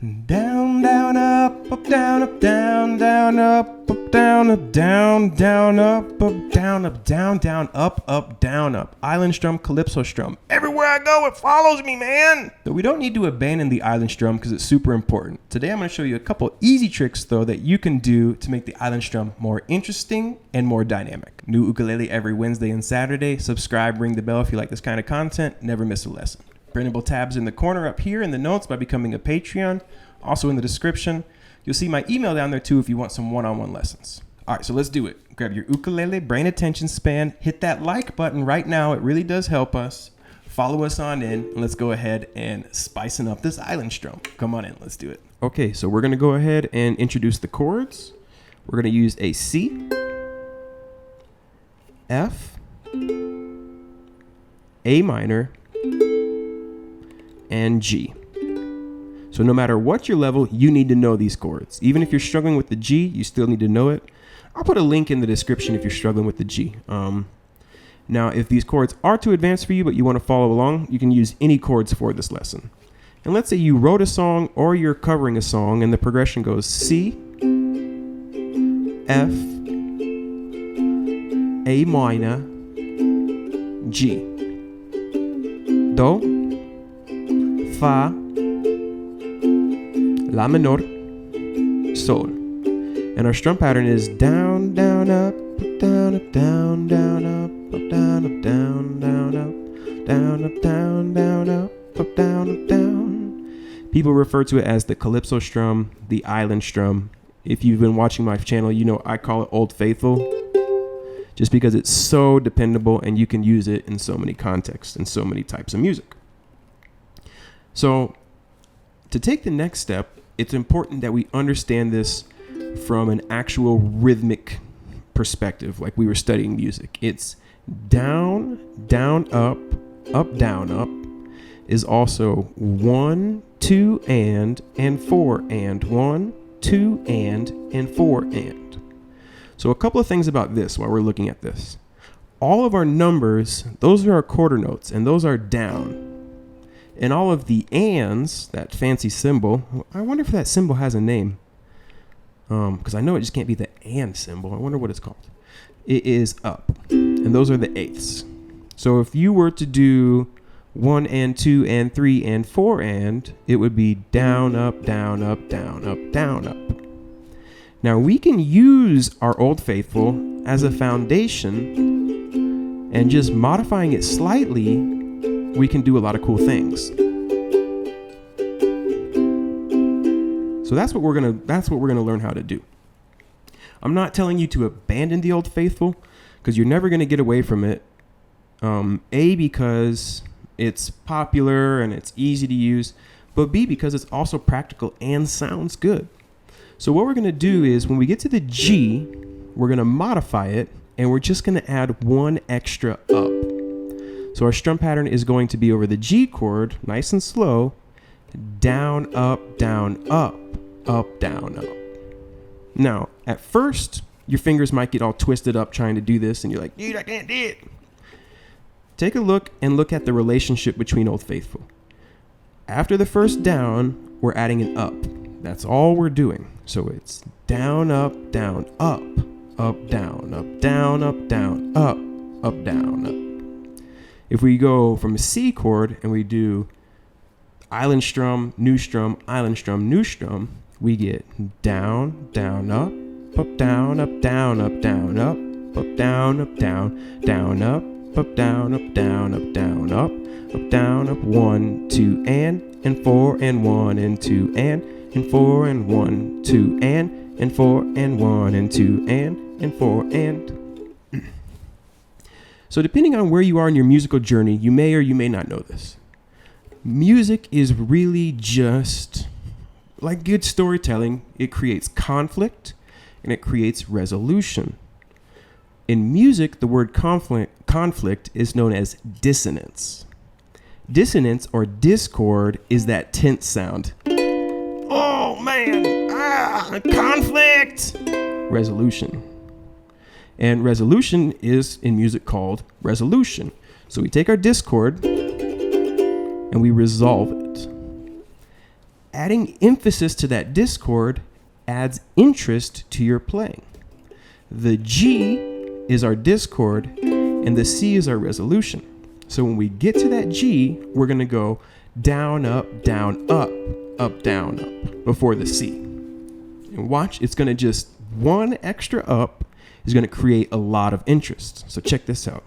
Down, down, up, down, down, up, down, down, down, up, down, down, up, down, up. Island Strum, Calypso Strum. Everywhere I go, it follows me, man. But we don't need to abandon the Island Strum because it's super important. Today, I'm going to show you a couple easy tricks, though, that you can do to make the Island Strum more interesting and more dynamic. New ukulele every Wednesday and Saturday. Subscribe, ring the bell if you like this kind of content. Never miss a lesson. Printable tabs in the corner up here in the notes by becoming a Patreon. Also in the description. You'll see my email down there too if you want some one-on-one lessons. All right, so let's do it. Grab your ukulele, brain attention span, hit that like button right now. It really does help us. Follow us on in, and let's go ahead and spicing up this Island Strum. Come on in, let's do it. Okay, so we're gonna go ahead and introduce the chords. We're gonna use a C, F, A minor, and G. So no matter what your level, you need to know these chords. Even if you're struggling with the G, you still need to know it. I'll put a link in the description if you're struggling with the G. Now, if these chords are too advanced for you, but you want to follow along, you can use any chords for this lesson. And let's say you wrote a song or you're covering a song and the progression goes C, F, A minor, G, Do, Fa, La menor, Sol. And our strum pattern is down, down, up, down, up, down, down, up, down, up, down, down, up, down, up, down, down, up, down, up, down. People refer to it as the Calypso Strum, the Island Strum. If you've been watching my channel, you know I call it Old Faithful, just because it's so dependable and you can use it in so many contexts and so many types of music. So to take the next step, it's important that we understand this from an actual rhythmic perspective, like we were studying music. It's down, down, up, down, up is also 1, 2, and 4, and 1, 2, and 4, and. So a couple of things about this while we're looking at this. All of our numbers, those are our quarter notes, and those are down. And all of the ands, that fancy symbol, I wonder if that symbol has a name. Because I know it just can't be the and symbol. I wonder what it's called. It is up. And those are the eighths. So if you were to do 1 and 2 and 3 and 4 and, it would be down, up, down, up, down, up, down, up. Now we can use our Old Faithful as a foundation, and just modifying it slightly, we can do a lot of cool things. So that's what we're gonna learn how to do. I'm not telling you to abandon the Old Faithful, because you're never gonna get away from it. A, because it's popular and it's easy to use, but B, because it's also practical and sounds good. So what we're gonna do is when we get to the G, we're gonna modify it, and we're just gonna add one extra up. So our strum pattern is going to be over the G chord, nice and slow, down, up, down, up, down, up. Now, at first, your fingers might get all twisted up trying to do this, and you're like, dude, I can't do it. Take a look and look at the relationship between Old Faithful. After the first down, we're adding an up. That's all we're doing. So it's down, up, down, up, down, up, down, up, down, up, down, up. If we go from a C chord and we do Island Strum, New Strum, Island Strum, New Strum, we get down, down, up, down, up, down, up, down, up, down, up, down, down, up, down, up, down, up, down, up, down, up, 1, 2, and 4, and 1, and 2, and 4, and 1, 2, and 4, and 1, and 2, and 4, and. So depending on where you are in your musical journey, you may or you may not know this. Music is really just like good storytelling. It creates conflict and it creates resolution. In music, the word conflict is known as dissonance. Dissonance or discord is that tense sound. Oh man, conflict! Resolution. And resolution is in music called resolution. So we take our discord and we resolve it. adding emphasis to that discord adds interest to your playing. The G is our discord and the C is our resolution. So when we get to that G, we're going to go down, up, down, up, up, down, up before the C. And watch, it's going to just one extra up is going to create a lot of interest. So check this out.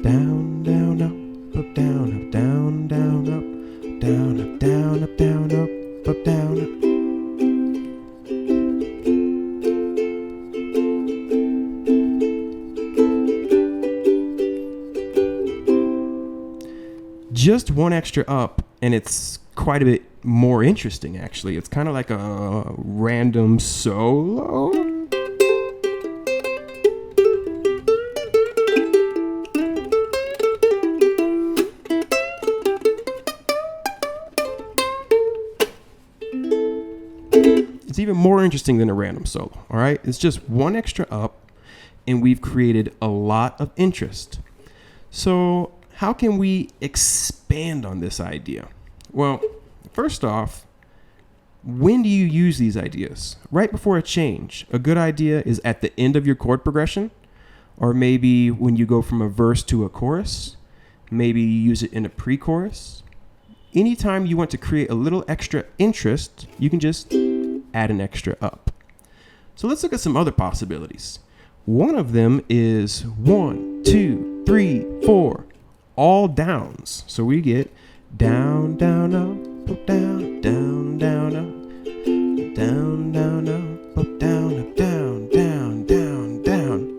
Down, down, up, down, up, down, down, up, down, up, down, up, down, up, down, up. Just one extra up, and it's quite a bit more interesting, actually. It's kind of like a random solo. It's even more interesting than a random solo, all right? It's just one extra up, and we've created a lot of interest. So how can we expand on this idea? Well, first off, when do you use these ideas? Right before a change. A good idea is at the end of your chord progression, or maybe when you go from a verse to a chorus. Maybe you use it in a pre-chorus. Anytime you want to create a little extra interest, you can just add an extra up. So let's look at some other possibilities. One of them is 1, 2, 3, 4. All downs. So we get down, down, up, down, down, down, up, down, down, up, down, up, down, down, down, down.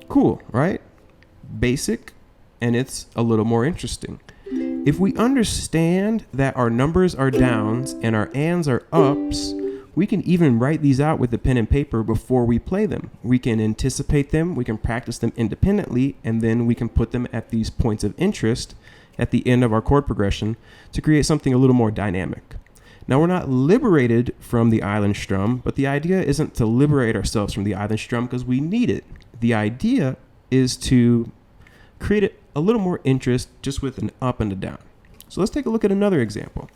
Cool, right? Basic, and it's a little more interesting. If we understand that our numbers are downs and our ands are ups, we can even write these out with a pen and paper before we play them. We can anticipate them, we can practice them independently, and then we can put them at these points of interest at the end of our chord progression to create something a little more dynamic. Now, we're not liberated from the Island Strum, but the idea isn't to liberate ourselves from the Island Strum because we need it. The idea is to create a little more interest just with an up and a down. So let's take a look at another example.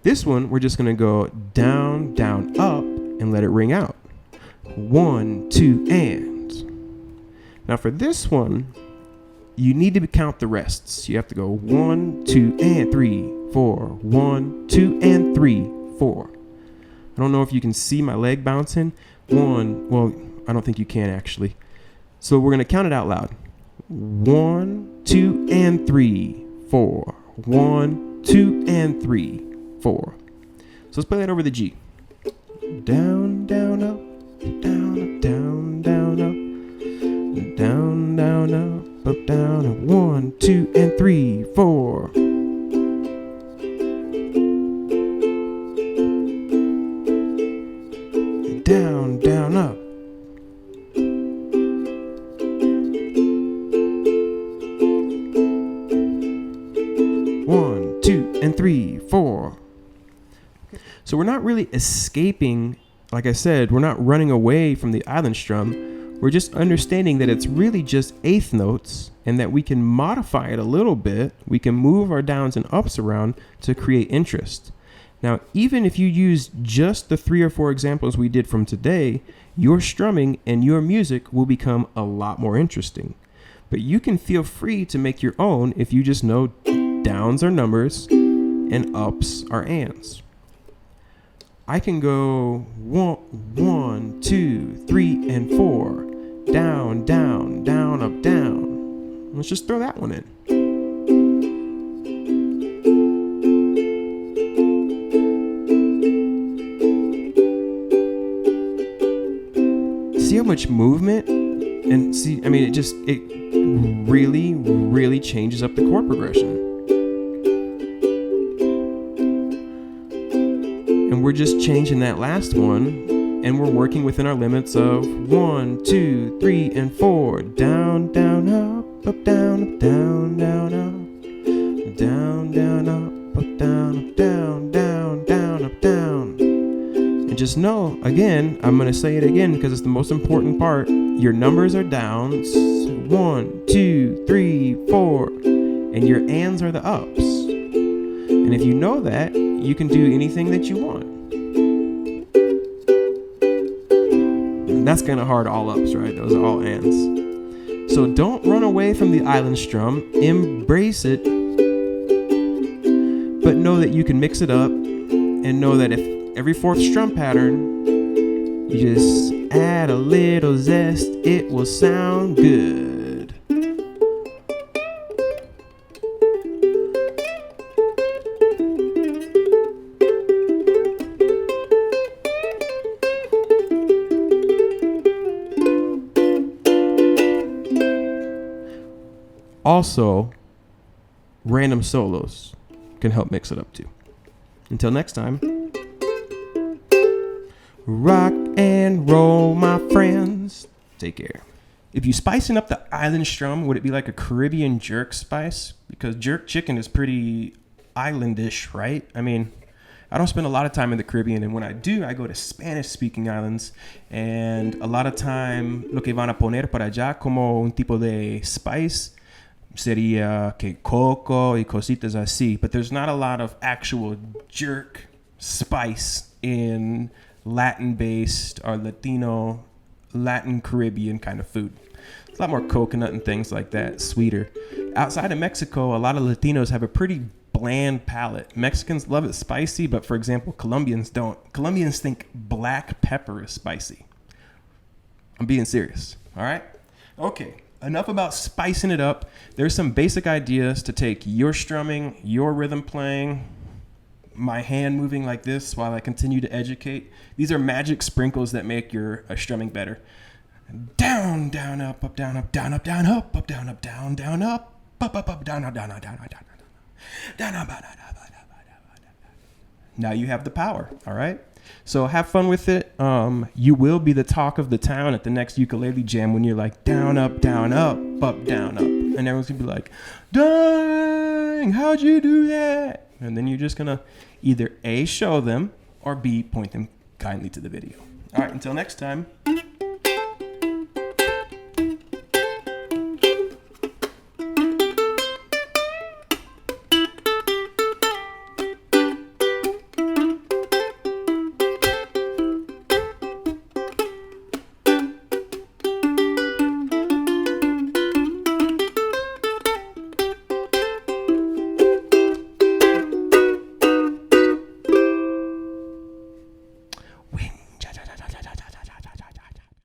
This one, we're just going to go down, down, up, and let it ring out. 1, 2, and. Now for this one, you need to count the rests. You have to go 1, 2, and 3, 4. 1, 2, and 3, 4. I don't know if you can see my leg bouncing. Well, I don't think you can actually. So we're going to count it out loud. 1, 2, and 3, 4. 1, 2, and 3, 4. So let's play that over the G. Down, down, up, down, up, down, down, up, down, down, up, down, up. 1, 2, and 3, 4. Down, down, up. And 3, 4. So we're not really escaping, like I said, we're not running away from the Island Strum. We're just understanding that it's really just eighth notes and that we can modify it a little bit. We can move our downs and ups around to create interest. Now, even if you use just the 3 or 4 examples we did from today, your strumming and your music will become a lot more interesting. But you can feel free to make your own if you just know downs are numbers and ups are ands. I can go 1, 2, 3, and 4. Down, down, down, up, down. Let's just throw that one in. See how much movement? And see, I mean, it really, really changes up the chord progression. And we're just changing that last one, and we're working within our limits of 1, 2, 3, and 4. Down, down, up, down, up, down, down, up. down, down, up, down, down, down, down, up, down. And just know, again, I'm going to say it again because it's the most important part. Your numbers are downs, 1, 2, 3, 4, and your ands are the ups. And if you know that, you can do anything that you want. And that's kind of hard all ups, right? Those are all ands. So don't run away from the island strum. Embrace it. But know that you can mix it up, and know that if every fourth strum pattern, you just add a little zest, it will sound good. Also, random solos can help mix it up too. Until next time, rock and roll, my friends. Take care. If you spicing up the island strum, would it be like a Caribbean jerk spice? Because jerk chicken is pretty islandish, right? I mean, I don't spend a lot of time in the Caribbean, and when I do, I go to Spanish-speaking islands, and a lot of time lo que van a poner para allá como un tipo de spice sería que coco y cositas así, but there's not a lot of actual jerk spice in Latin-based or Latino, Latin Caribbean kind of food. It's a lot more coconut and things like that, sweeter. Outside of Mexico, a lot of Latinos have a pretty bland palate. Mexicans love it spicy, but for example, Colombians don't. Colombians think black pepper is spicy. I'm being serious, all right? Okay. Enough about spicing it up. There's some basic ideas to take your strumming, your rhythm playing, my hand moving like this while I continue to educate. These are magic sprinkles that make your strumming better. Down, down, up, down, up, down, up, down, up, down, up, down, down, up, down, up, down, up, down, up, down, up. Now you have the power, all right? So have fun with it. You will be the talk of the town at the next ukulele jam when you're like down, up, down, up, down, up. And everyone's going to be like, dang, how'd you do that? And then you're just going to either A, show them, or B, point them kindly to the video. All right, until next time.